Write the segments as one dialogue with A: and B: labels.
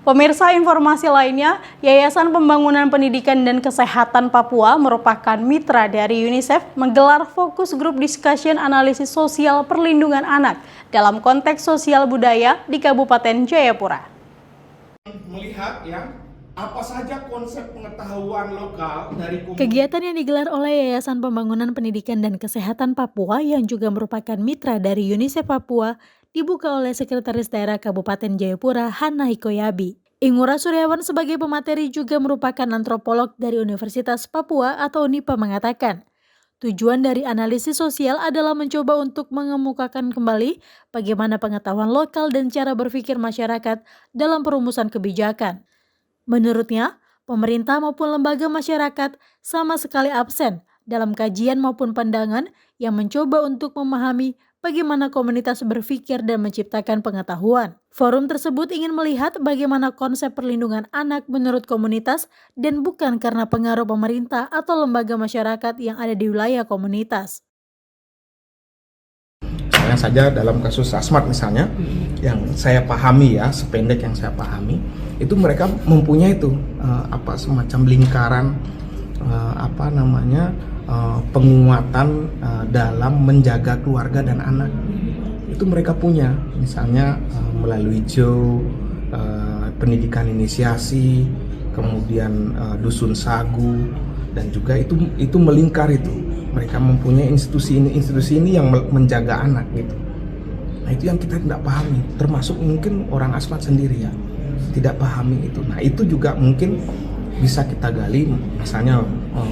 A: Pemirsa, informasi lainnya, Yayasan Pembangunan Pendidikan dan Kesehatan Papua merupakan mitra dari UNICEF menggelar fokus group discussion analisis sosial perlindungan anak dalam konteks sosial budaya di Kabupaten Jayapura.
B: Melihat apa saja konsep pengetahuan lokal dari
A: kegiatan yang digelar oleh Yayasan Pembangunan Pendidikan dan Kesehatan Papua yang juga merupakan mitra dari UNICEF Papua dibuka oleh Sekretaris Daerah Kabupaten Jayapura, Hana Hikoyabi. Ingura Suryawan sebagai pemateri juga merupakan antropolog dari Universitas Papua atau UNIPA mengatakan, tujuan dari analisis sosial adalah mencoba untuk mengemukakan kembali bagaimana pengetahuan lokal dan cara berpikir masyarakat dalam perumusan kebijakan. Menurutnya, pemerintah maupun lembaga masyarakat sama sekali absen dalam kajian maupun pandangan yang mencoba untuk memahami bagaimana komunitas berpikir dan menciptakan pengetahuan. Forum tersebut ingin melihat bagaimana konsep perlindungan anak menurut komunitas dan bukan karena pengaruh pemerintah atau lembaga masyarakat yang ada di wilayah komunitas.
B: Misalnya saja dalam kasus Asmat misalnya, yang saya pahami sependek yang saya pahami, itu mereka mempunyai semacam lingkaran penguatan dalam menjaga keluarga dan anak. Itu mereka punya, misalnya melalui pendidikan inisiasi, kemudian dusun sagu, dan juga itu melingkar itu. Mereka mempunyai institusi ini yang menjaga anak gitu. Nah, itu yang kita tidak pahami, termasuk mungkin orang Asmat sendiri tidak pahami itu. Nah, itu juga mungkin bisa kita gali, misalnya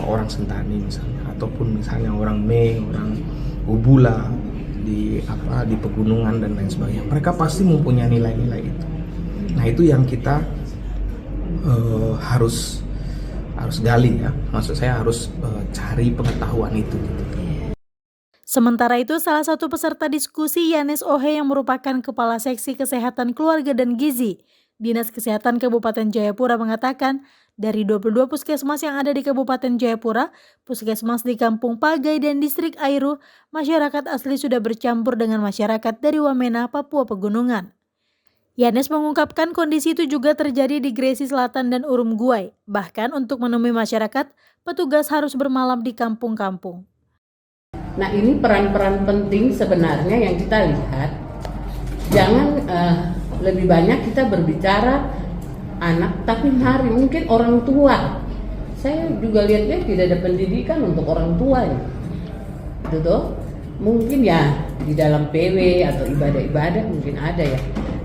B: orang Sentani misalnya, ataupun misalnya orang Mei, orang Ubula di pegunungan dan lain sebagainya. Mereka pasti mempunyai nilai-nilai itu. Nah, itu yang kita harus gali maksud saya harus cari pengetahuan itu gitu.
A: Sementara itu, salah satu peserta diskusi Yanes Ohe yang merupakan Kepala Seksi Kesehatan Keluarga dan Gizi Dinas Kesehatan Kabupaten Jayapura mengatakan, dari 22 puskesmas yang ada di Kabupaten Jayapura, puskesmas di Kampung Pagai dan Distrik Airu, masyarakat asli sudah bercampur dengan masyarakat dari Wamena, Papua Pegunungan. Yanes mengungkapkan kondisi itu juga terjadi di Gresi Selatan dan Urum Guai. Bahkan untuk menemui masyarakat, petugas harus bermalam di kampung-kampung.
C: Nah, ini peran-peran penting sebenarnya yang kita lihat. Jangan lebih banyak kita berbicara anak, tapi hari mungkin orang tua. Saya juga lihat tidak ada pendidikan untuk orang tua itu tuh. Mungkin di dalam PW atau ibadah-ibadah mungkin ada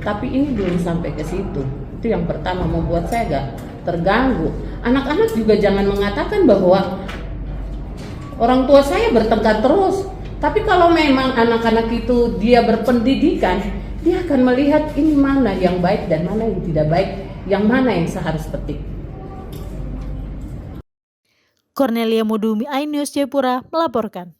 C: tapi ini belum sampai ke situ. Itu yang pertama membuat saya agak terganggu. Anak-anak juga jangan mengatakan bahwa orang tua saya bertengkar terus. Tapi kalau memang anak-anak itu dia berpendidikan, dia akan melihat ini mana yang baik dan mana yang tidak baik, yang mana yang seharus petik.
A: Cornelia Mudumi, iNews Jayapura melaporkan.